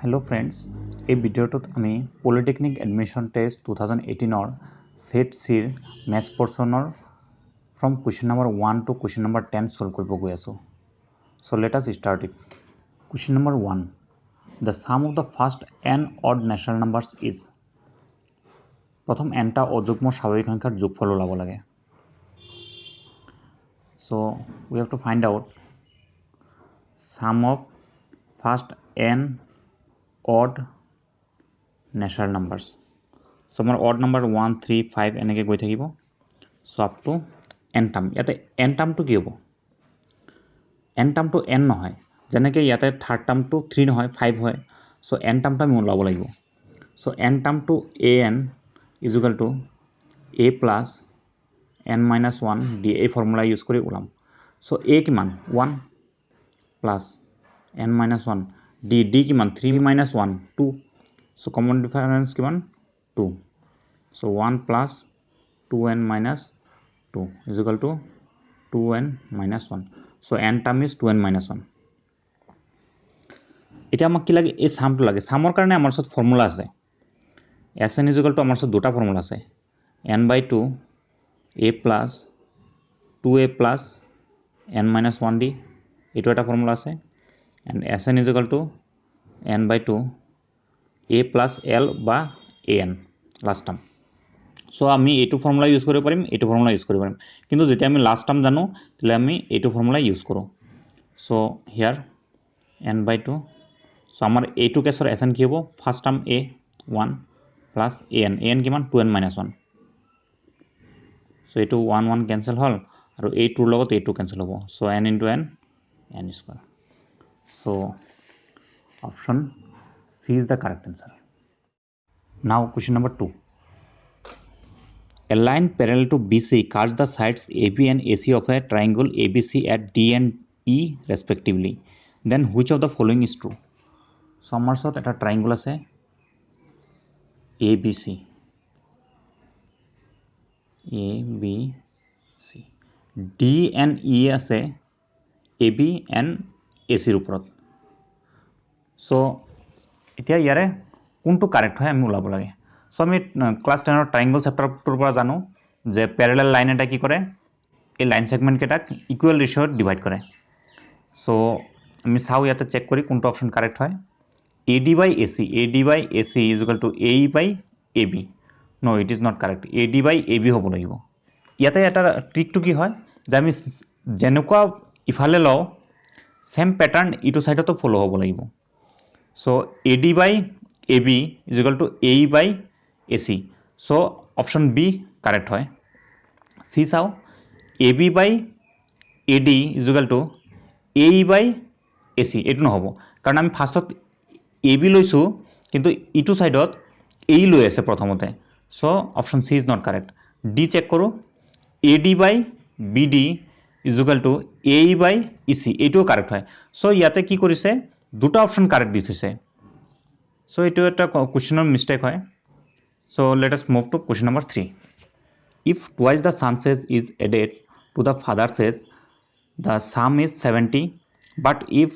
Hello friends এই ভিডিওটোত আমি পলিটেকনিক এডমিশন টেষ্ট 2018 সেট সিৰ ম্যাথছ পোৰ্শনৰ from question number 1 to question number 10 solve কৰিব গৈ আছো so let us start it question number 1 the sum of the first n odd natural numbers is প্ৰথম nটা অযুগ্ম স্বাভাৱিক সংখ্যাৰ যোগফল ওলাব লাগে so we have to find out sum of first n odd natural numbers so our odd number 1 3 5 এনেকে গৈ থাকিব so up to n term ইয়াতে n টাৰ্মটো কি হ'ব n টাৰ্মটো n নহয় যেনেকে ইয়াতে থাৰ্ড টাৰ্মটো 3 নহয় 5 হয় so n টাৰ্মটো আমি ওলাব লাগিব so n টাৰ্মটো an is equal to a plus n minus 1 d এই ফৰ্মুলা ইউজ কৰি ওলাম so a কিমান 1 plus n minus 1 d কিমান 3 minus 1 2 so common difference kiman 2 so 1 plus 2n minus 2 is equal to 2n minus 1 so n term is 2n minus 1 এটা আমাক কি লাগে এই সামটো লাগে সামৰ কাৰণে আমাৰ সত ফৰ্মুলা আছে sn is equal to আমাৰ সত দুটা ফৰ্মুলা আছে n/2 a plus 2a plus n minus 1d এটো এটা ফৰ্মুলা আছে and sn is equal to n/2 a plus l বা an last term so আমি এটো ফৰ্মুলা ইউজ কৰিব পাৰিম এটো ফৰ্মুলা ইউজ কৰিব পাৰিম কিন্তু যেতিয়া আমি লাষ্ট টাৰ্ম জানো তাহলে আমি এটো ফৰ্মুলা ইউজ কৰো so here n/2 so আমাৰ এটো কেছৰ sn কি হ'ব first term a 1 plus an কিমান 2n minus 1 so এটো 1 1 ক্যান্সেল হল আৰু a2 লগত a2 ক্যান্সেল হ'ব so n into n square so option C is the correct answer. Now question number 2. A line parallel to BC cuts the sides AB and AC of a triangle ABC at D and E respectively. Then which of the following is true? So our sot eta triangle ase ABC. ABC. D and E ase AB and AC ৰ ওপৰত. So এতিয়া ইয়াৰে কোনটো correct হয় আমি ওলাব লাগে so আমি ক্লাস 10 ৰ ট্ৰায়াঙ্গল চেপ্টাৰটোৰ পৰা জানো যে প্যাৰালেল লাইন এটা কি কৰে এই লাইন সেগমেন্ট কেটাক ইকুয়াল ৰেশিওত ডিভাইড কৰে সো আমি চাও ইয়াতে চেক কৰি কোনটো অপচন কাৰেক্ট হয় AD by AC is equal to AE by AB no it is not correct AD by AB হ'ব লাগিব ইয়াতে এটা ট্ৰিকটো কি হয় যে আমি যেনেকুৱা ইফালে লও সেম প্যাটাৰ্ন ইটো সাইডতো ফলো হ'ব লাগিব so AD by AB is equal to AE by AC so option B correct হয় C চাও AB by AD is equal to AE by AC এটো নহব কাৰণ আমি ফাৰ্স্টত AB লৈছো কিন্তু ইটো সাইডত AE লৈ আছে প্ৰথমতে so option C is not correct D check কৰো AD by BD is equal to AE by EC এটো কারেক্ট হয় so ইয়াতে কি কৰিছে দুটা অপশন কাৰেক্ট দি থৈছে so এটো এটা কোৱেশ্চনৰ মিস্টেক হয় so let us move to question number 3 if twice the sum says is added to the father says the sum is 70 but if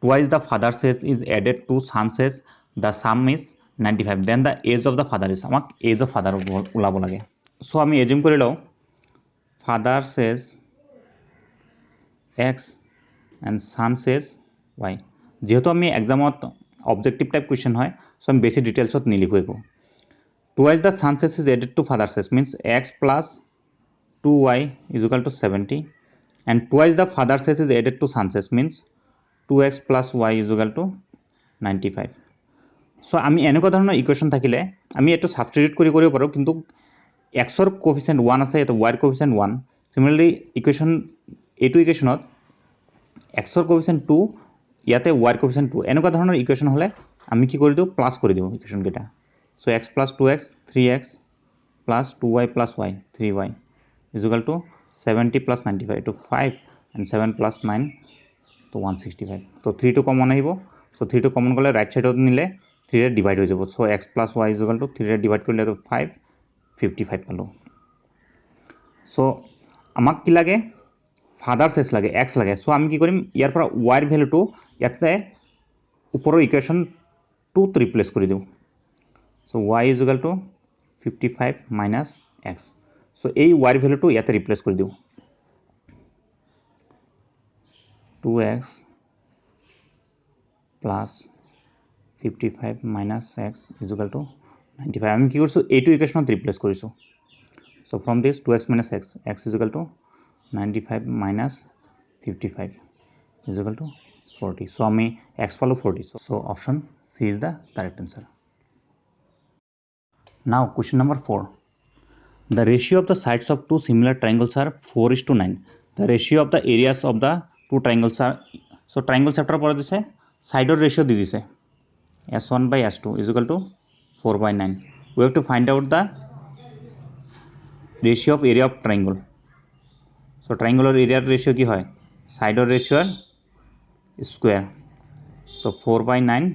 twice the father says is added to son says the sum is 95 then the age of the father is আমাক age of father ওলাব লাগে so আমি assume কৰি লও father says x and son says y যেহেতু আমি এক্সামত objective type question হয় so আমি বেছি ডিটেইলছত নিলিখো একো twice the son says is added to father says means x plus 2y is equal to 70 and twice the father says is added to son says means 2x plus y is equal to 95 so আমি এনেকুৱা ধৰণৰ equation থাকিলে আমি এটো substitute কৰিব পাৰো কিন্তু x ৰ কোএফিচিয়েন্ট 1 আছে এটো y ৰ কোএফিচিয়েন্ট 1 সিমিলাৰলি ইকুৱেশ্যন এটো ইকুৱেশ্যনত x ৰ কোএফিচিয়েন্ট 2 ইয়াতে y ৰ কোএফিচিয়েন্ট 2 এনেকুৱা ধৰণৰ ইকুৱেশ্যন হলে আমি কি কৰি দিও প্লাস কৰি দিও ইকুৱেশ্যন কেটা so x plus 2x 3x plus 2y plus y 3y is equal to 70 plus 95 to 5 and 7 plus 9 to 165 so 3 to common আহিব so 3 to common গলে রাইট সাইডত নিলে 3 ৰে ডিভাইড হৈ যাব so x plus y is equal to 3 ৰে divide কৰিলে তো 5 55 পালো so আমাক কি লাগে ফাদাৰ সেস লাগে x লাগে সো আমি কি কৰিম ইয়াৰ পৰা y ৰ ভ্যালুটো ইয়াতে উপৰৰ ইকুৱেশ্যন 2 ৰিপ্লেচ কৰি দিওঁ so y is equal two 55 minus x so এই y ৰ ভ্যালুটো ইয়াতে ৰিপ্লেচ কৰি দিওঁ 2x plus 55 minus x is equal to 95 আমি কি কৰিছো এইটো ইকুৱেশ্যনত ৰিপ্লেচ কৰিছো so from this 2x minus x is equal to 95 minus 55 is equal to 40 so আমি x পালো 40 so option C is the correct answer. Now question number 4, the ratio of the sides of two similar triangles are 4:9. The ratio of the areas of the two triangles are, so triangle chapter পঢ়া দিছে সাইডৰ ratio দি দিছে s1 by s2 is equal to 4/9. We have to find out the ratio of area of triangle. So triangular area ratio কি হয় সাইডৰ ratio square, so 4/9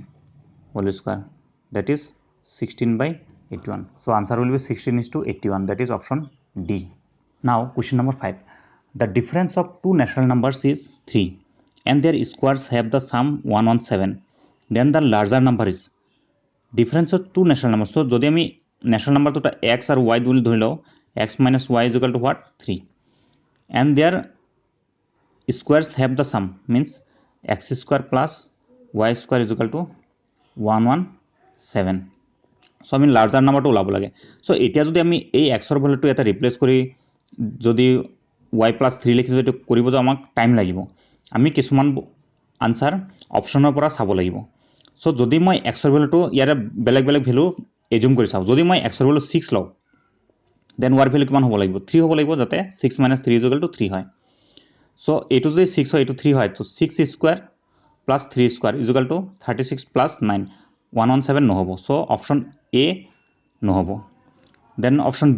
whole square, that is 16/81. So answer will be 16:81, that is option D. Now question number 5, the difference of two natural numbers is 3 and their squares have the sum 117, then the larger number is. Difference of two natural numbers, so যদি আমি natural number দুটা x আৰু y বুলি ধৰি লওঁ x minus y is equal to what 3 and their squares have the sum means x square plus y square is equal to 117. so আমি larger number টো ওলাব লাগে so এতিয়া যদি আমি এই x ৰ ভ্যালুটো এটা ৰিপ্লেচ কৰি যদি y plus 3 লিখি যদি কৰিব যাওঁ আমাক টাইম লাগিব আমি কিছুমান আনসাৰ অপচনৰ পৰা চাব লাগিব সো যদি মই x ৰ ভ্যালুটো ইয়াৰে বেলেগ বেলেগ ভ্যালু এজুম কৰি চাও যদি মই x ৰ ভ্যালু 6 লও দেন y ভ্যালু কিমান হ'ব লাগিব 3 হ'ব লাগিব যাতে 6 - 3 = 3 হয় সো এটো যদি 6 হয় এটো 3 হয় তো 6 স্কয়ার প্লাস 3 স্কয়ার = 36 প্লাস 9 117 নহব সো অপশন এ নহব দেন অপশন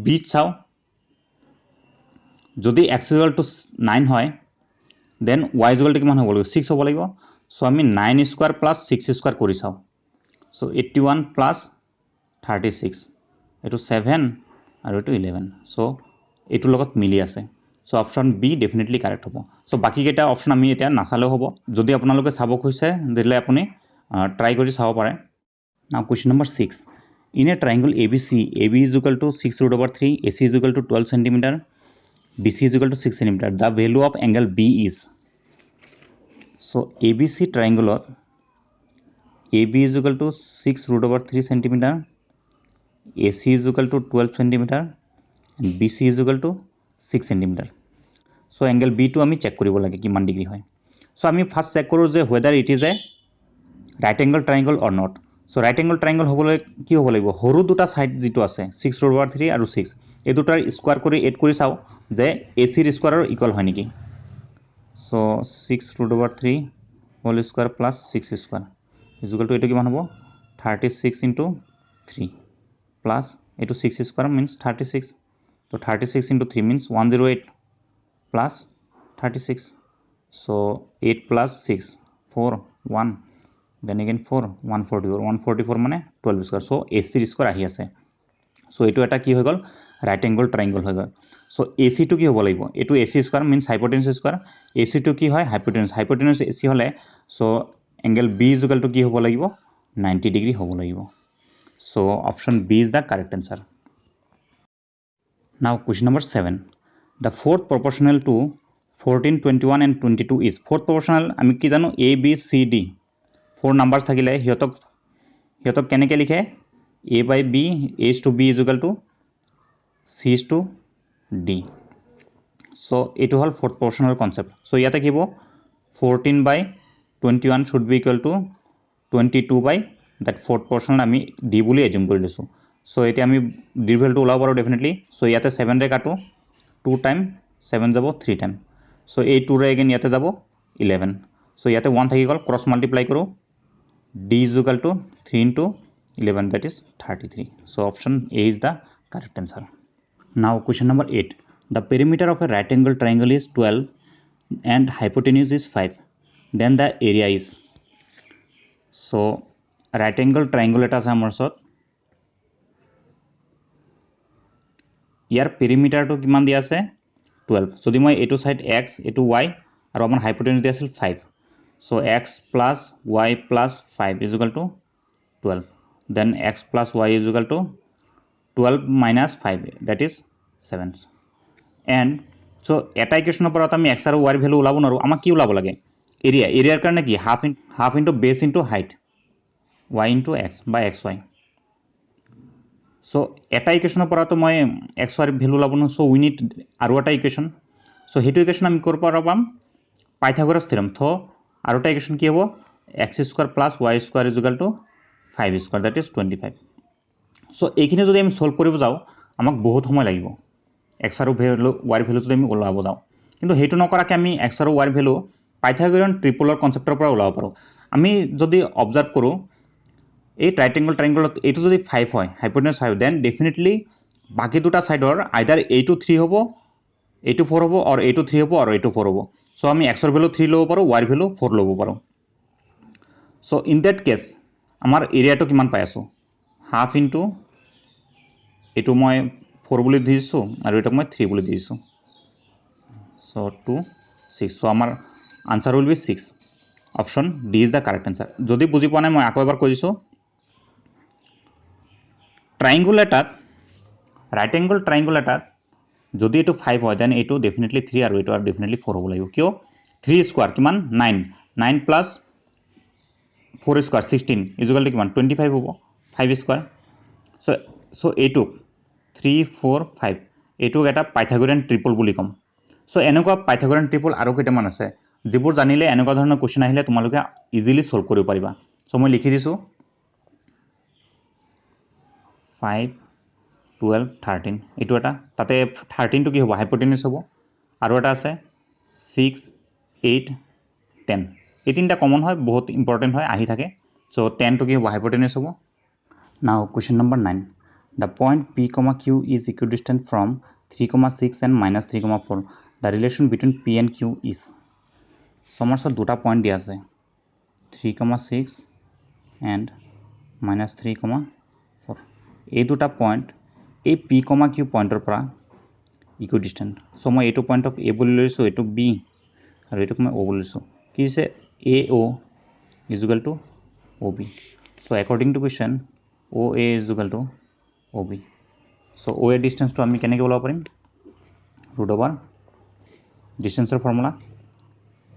বি চাও যদি x = 9 হয় দেন y = কিমান হ'ব লাগিব 6 হ'ব লাগিব সো আমি 9 স্কয়ার প্লাস 6 স্কয়ার কৰি চাও সো 81 প্লাস 36 এটো 7 আৰু এটো 11 সো এটো লগত মিলি আছে so option B definitely correct হ'ব সো বাকি কেটা অপশন আমি এটা নাচালেও হ'ব যদি আপোনালোকে চাব খুজিছে দিলে আপুনি ট্রাই কৰি চাব পাৰে নাও question number 6, in a triangle ABC AB is equal to 6√3 AC is equal to 12 cm BC is equal to 6 cm, the value of angle B is. So ABC triangle AB is equal to 6√3 cm, AC is equal to 12 cm and BC is equal to 6 cm. So angle B to আমি check কৰিব লাগে কিমান degree হয় so আমি first check কৰো যে whether it is a right angle triangle or not. so right angle triangle হ'বলৈ কি হ'ব লাগিব হৰু দুটা সাইড যেটো আছে 6√3 আৰু 6 এই দুটাৰ স্কয়াৰ কৰি এড কৰি চাও যে AC ৰ স্কয়াৰৰ ইকুয়াল হয় নেকি so 6√3 whole square plus 6 square is equal to এটো কিমান হ'ব 36 into 3 plus এটো 6 square means 36 so 36 into 3 means 108 plus 36 so 8 plus 6 4 1 then again 4 144 মানে 12 square so AC ৰ স্কয়ার আহি আছে so এটো এটা কি হৈ গল right angle triangle হৈ গল so AC to কি হ'ব লাগিব এটো AC square means hypotenuse square AC to কি হয় hypotenuse AC হলে so angle B is equal to কি হ'ব লাগিব 90 degree হ'ব লাগিব so option B is the correct answer. Now question number 7, the fourth proportional to 14 21 and 22 is fourth proportional আমি কি জানো A B C D four numbers থাকিলে হিয়তক কেনেকে লিখে A by B A is to B is equal to C is to D so এটো হল fourth proportional concept so ইয়াতে কিব 14 by 21 should be equal to 22 by that fourth proportional আমি D বুলি এজুম কৰি লৈছো so এতিয়া আমি D ভ্যালু ওলাব পাৰো ডেফিনেটলি so ইয়াতে 7 ৰে কাটো 2 টাইম 7 যাব 3 টাইম so এই 2 ৰে again ইয়াতে যাব 11 so ইয়াতে 1 থাকি গল ক্ৰস মাল্টিপ্লাই কৰো D is equal to 3 into 11 that is 33 so option A is the correct answer. Now question number 8, the perimeter of a right angle triangle is 12 and hypotenuse is 5, then the area is. So right angle triangle এটা আছে আমাৰ ওচৰত ইয়াৰ perimeter টো কিমান দিয়া আছে 12 যদি মই এটো সাইড x এটো y আৰু আমাৰ hypotenuse দিয়া আছিল 5 so x plus y plus 5 is equal to 12. Then x plus y is equal to 12 minus 5, that is 7. And so এটা ইকুৱেশ্যনৰ পৰা আমি x আৰু y ভ্যালু ওলাব নোৱাৰোঁ, আমাক কি ওলাব লাগে? এৰিয়াৰ কাৰণে কি half into base into height y into x বা xy. সো এটা ইকুৱেশ্যনৰ পৰাতো মই x y ভ্যালু ওলাব নোৱাৰোঁ, সো উই নিড আৰু এটা ইকুৱেশ্যন. সো সেইটো ইকুৱেশ্যন আমি ক'ৰ পৰা পাম? Pythagoras theorem. তো আৰু এটা ইকুৱেশ্যন কি হ'ব? x square plus y square is equal to 5 square, that is 25. So এইখিনি যদি আমি সলভ কৰিব যাওঁ আমাক বহুত সময় লাগিব x আৰু ভ্যালু y ভ্যালু যদি আমি ওলাব যাওঁ, কিন্তু সেইটো নকৰাকৈ আমি x আৰু y ভ্যালু পাইথাগোৰিয়ান ট্ৰিপলৰ কনচেপ্টৰ পৰা ওলাব পাৰোঁ. আমি যদি অবজাৰ্ভ কৰোঁ এই ট্ৰাইটেংগলত এইটো যদি 5 হয়, হাইপোটেনাছ 5, দেন ডেফিনেটলি বাকী দুটা সাইডৰ আইদাৰ এইটো 3 হ'ব, এইটো 4 হ'ব, আৰু এইটো 3 হ'ব, আৰু এইটো 4 হ'ব. সো আমি x ৰ ভ্যালু 3 ল'ব পাৰোঁ, y ৰ ভ্যালু 4 ল'ব পাৰোঁ. সো ইন দ্যাট কেছ আমাৰ এৰিয়াটো কিমান পাই আছোঁ? হাফ ইনটু এইটো মই 4 বুলি দিছোঁ আৰু এইটোক মই 3 বুলি দিছোঁ. সো 2 6. সো আমাৰ answer will be 6. Option D is the correct answer. যদি বুজি পোৱা নাই মই আকৌ এবাৰ কৈ দিছোঁ, ট্ৰাইংগুল এটাত ৰাইট এংগল ট্ৰাইংগুল এটাত যদি এইটো 5 হয় দেন এইটো ডেফিনেটলি 3 আৰু এইটো আৰু ডেফিনেটলি 4 হ'ব লাগিব. কিয়? 3 স্কোয়ার কিমান? 9 প্লাস 4 স্কোয়ার 16 ইকুয়াল টু কিমান? 25 হ'ব, 5 স্কোয়ার. সো এইটোক 3 4 5 এইটোক এটা পাইথাগোৰিয়ান ট্ৰিপল বুলি ক'ম. সো এনেকুৱা পাইথাগোৰিয়ান ট্ৰিপল আৰু কেইটামান আছে যিবোৰ জানিলে এনেকুৱা ধৰণৰ কুৱেশ্যন আহিলে তোমালোকে ইজিলি সলভ কৰিব পাৰিবা. সো মই লিখি দিছোঁ 5 12 13. এইটো এটা, তাতে 13টো কি হ'ব? হাইপোটেনাছ হ'ব. আৰু এটা আছে 6 8 10. এই তিনিটা কমন হয়, বহুত ইম্পৰ্টেণ্ট হয়, আহি থাকে. সো 10টো কি হ'ব? হাইপোটেনাছ হ'ব. Now question number 9. The point P, Q is equidistant from 3,6 and -3,4. The relation between P and Q is. So আমাৰ ওচৰত দুটা পইণ্ট দিয়া আছে, 3,6 and -3,4. এই দুটা পইণ্ট এই P, Q পইণ্টৰ পৰা ইকুইডিষ্টেণ্ট. সো মই এইটো পইণ্টক A বুলি লৈছোঁ, এইটো B, আৰু এইটোক মই O বুলি লৈছোঁ. কি হৈছে? AO is equal to OB. So according to question OA is equal to OB. So OA ডিষ্টেঞ্চটো আমি কেনেকৈ ওলাব পাৰিম? ৰুট অভাৰ ডিষ্টেঞ্চৰ formula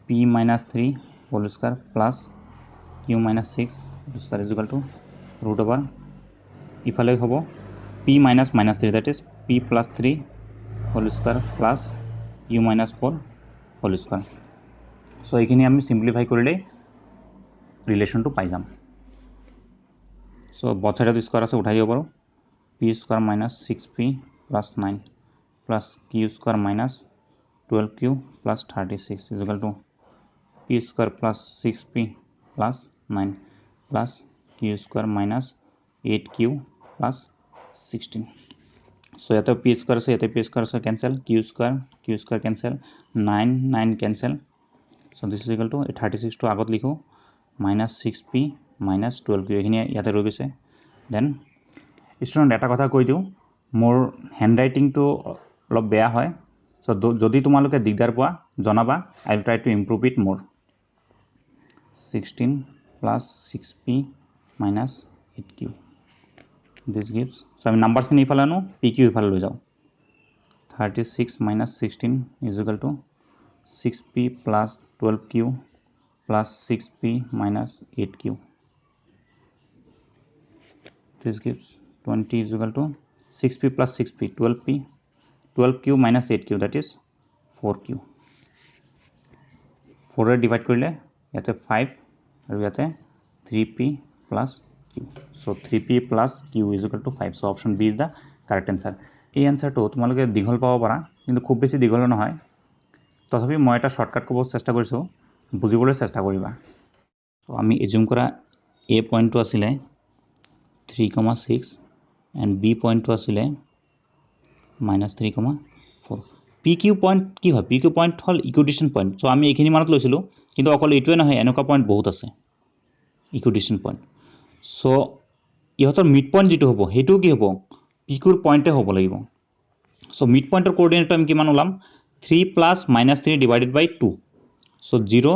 P - 3 whole square plus Q - 6 whole square is equal to root over ইফালে হ'ব P - 3, that is P + 3 whole square plus Q - 4 whole square. So এইখিনি আমি সিম্পলিফাই কৰিলে ৰিলেশ্যনটো পাই যাম. সো বথ সাইডত স্কোয়াৰ আছে, উঠাই দিব পাৰোঁ. P square - 6P + 9 plus Q square - 12Q + 36 is equal to P square + 6P + 9 plus Q square - 8Q + 16. So ইয়াতে P স্কোয়ার আছে, ইয়াতে P স্কোয়ার আছে, cancel. Q square cancel, 9 cancel. So this is equal to 36টো আগত লিখোঁ -6P - 12Q. এইখিনি ইয়াতে ৰৈ গৈছে. দেন ষ্টুডেণ্ট এটা কথা কৈ দিওঁ, মোৰ হেণ্ড ৰাইটিংটো অলপ বেয়া হয়. সো যদি তোমালোকে দিগদাৰ পোৱা জনাবা, I will try to improve it মোৰ. 16 + 6P - 8Q. দিছ গিভছ. সো আমি নাম্বাৰছখিনি ইফালে আনো, PQ ইফালে লৈ যাওঁ. 36 - 16 is equal two 6P + 12Q + 6P - 8Q. This gives 20 is equal to 6P + 6P, 12Q - 8Q, that is 4Q. 4 divide কৰিলে ইয়াতে 5 আৰু ইয়াতে 3P + Q. So 3P + Q is equal to 5. So option B is the correct answer. এই এনসাৰটো তোমালোকে দীঘল পাব পাৰা, কিন্তু খুব বেছি দীঘল নহয়. তথাপি মই এটা শৰ্টকাট ক'ব চেষ্টা কৰিছোঁ, বুজিবলৈ চেষ্টা কৰিবা. সো আমি এজিউম কৰা A পইণ্টটো আছিলে 3,6 and B পইণ্টটো আছিলে -3,4. PQ পইণ্ট কি হয়? PQ পইণ্ট হ'ল ইকুইডিষ্টেণ্ট পইণ্ট. সো আমি এইখিনি মানত লৈছিলোঁ, কিন্তু অকল এইটোৱে নহয়, এনেকুৱা পইণ্ট বহুত আছে ইকুইডিষ্টেণ্ট পইণ্ট. সো ইহঁতৰ মিড পইণ্ট যিটো হ'ব সেইটোও কি হ'ব? PQৰ পইণ্টে হ'ব লাগিব. সো মিড পইণ্টৰ কোঅৰ্ডিনেটটো আমি কিমান ওলাম? 3 + -3 / 2. সো 0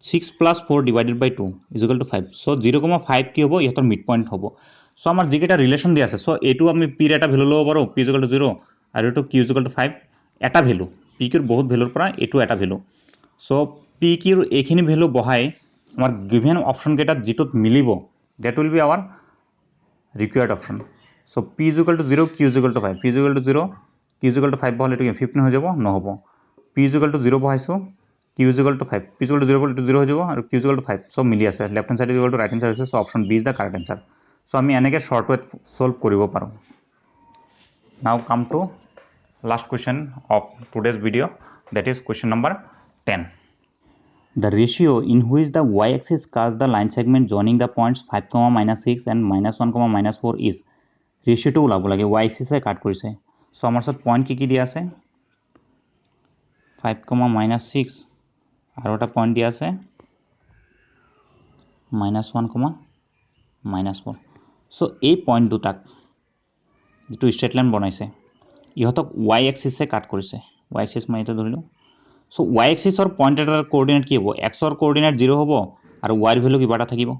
6 + 4 / 2 = 5 সো 0,5 কি হ'ব ইহঁতৰ মিড পইণ্ট হ'ব সো আমাৰ যিকেইটা ৰিলেশ্যন দিয়া আছে সো এইটো আমি পিৰ এটা ভেলু ল'ব পাৰোঁ p = 0 আৰু এইটো q = 5 এটা ভেলু p কিৰ বহুত ভেলুৰ পৰা এইটো এটা ভেলু সো p কিৰ এইখিনি ভেলু বহাই আমাৰ গিভেন অপশ্যন কেইটাত যিটোত মিলিব that will be our required option so p = 0 q = 5 p = 0 q = 5 বহালে এইটো 15 হৈ যাব নহ'ব p = 0 বহাইছোঁ q = 5 p = 0 বলে 0 হৈ যাব আৰু q = 5 সব মিলি আছে left hand side = right hand side আছে so option B is the correct answer so আমি এনেকৈ শর্ট ওয়েত সলভ কৰিব পাৰোঁ now come to last question of today's video' that is question number 10 the ratio in which the y-axis cuts the line segment joining the points 5, -6 and -1, -4 is ratio to ওলাব লাগে y-axis কাট কৰিছে so আমাৰ ওচৰত point কি দিয়া আছে 5, -6 আৰু এটা পইণ্ট দিয়া আছে -1, -4 সো এই পইণ্ট দুটাক যেটো স্ট্ৰেট লাইন বনাইছে ইহঁতক y এক্সিসে কাট কৰিছে y এক্সিস মই এটা ধৰিলো সো y এক্সিসৰ পইণ্ট এটাৰ কোঅৰ্ডিনেট কি হ'ব x ৰ কোঅৰ্ডিনেট 0 হ'ব আৰু y ৰ ভ্যালু কিবা এটা থাকিব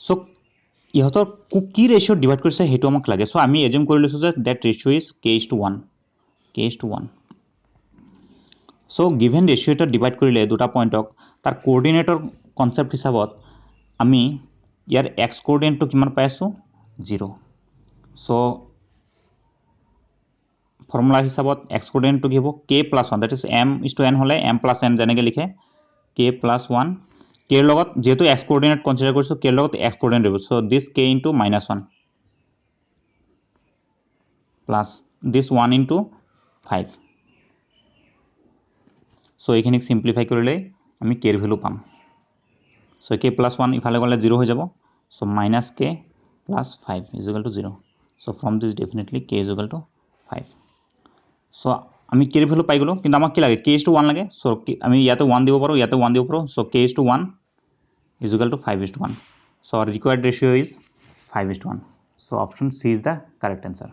সো ইহঁতৰ কি ৰেশিও ডিভাইড কৰিছে হেতু আমাক লাগে সো আমি এজিউম কৰি লৈছো যে that ratio is k:1 so given ratio এটা ডিভাইড কৰিলে দুটা পইণ্টক তাৰ কোঅৰ্ডিনেটৰ কনসেপ্ট হিচাপত আমি ইয়াৰ x কোঅৰ্ডিনেটটো কিমান পাই আছো 0 সো ফৰ্মুলা হিচাপত x কোঅৰ্ডিনেটটো কি হ'ব k+1 দ্যাট ইজ m:n হলে m+n যেনেকৈ লিখে k+1 k ৰ লগত যেহেতু x কোঅৰ্ডিনেট কনসিডাৰ কৰিছো k ৰ লগত x কোঅৰ্ডিনেট দিব so this k * -1 plus this 1 * 5 so এইখিনি সিম্পলিফাই কৰিলে আমি k ৰ ভ্যালু পাম সো k+1 ইফালে গলে 0 হৈ যাব so -k + 5 = 0 so from this definitely k = 5 so আমি k ৰ ভ্যালু পাই গলো কিন্তু আমাক কি লাগে k:1 লাগে সো আমি ইয়াতে 1 দিব পাৰো ইয়াতে 1 দিব পাৰো so k:1 = 5:1 so our required ratio is 5:1 so option C is the correct answer